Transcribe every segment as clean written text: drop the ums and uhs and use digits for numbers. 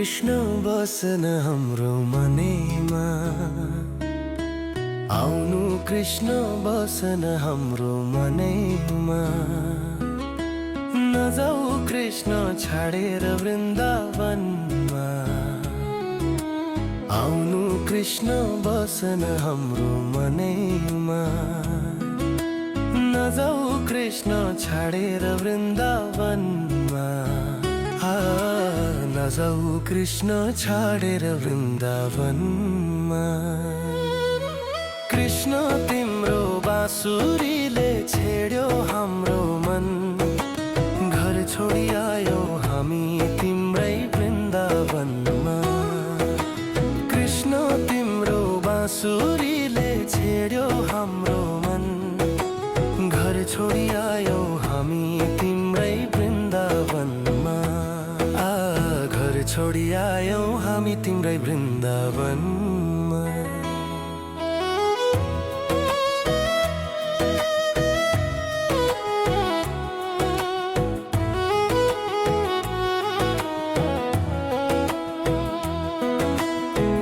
कृष्ण बसन हाम्रो मनैमा, आउनु कृष्ण बसन हाम्रो मनैमा। नजाऊ कृष्ण छाडेर वृन्दावनमा, आउनु कृष्ण बसन हाम्रो मनैमा। नजाऊ कृष्ण छाडेर वृन्दावनमा, नजाऊ कृष्ण छाडेर वृन्दावनमा। कृष्ण तिम्रो बाँसुरीले छेड्यो हाम्रो मन, घर छोडी आयो हामी तिम्रै वृन्दावनमा। कृष्ण तिम्रो बाँसुरीले छेड्यो हाम्रो मन, घर छोडी आयो हामी तिम्रै वृन्दावनमा। घर छोडी आयो हामी तिम्रै वृन्दावनमा।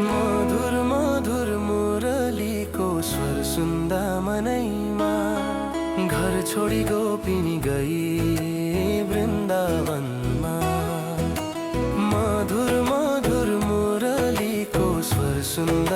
मधुर मधुर मुरलीको स्वर सुन्दा मनैमा, घर छोडी गोपिनी गई वृन्दावनमा। मधुर मधुर मुरलीको स्वर सुन्दा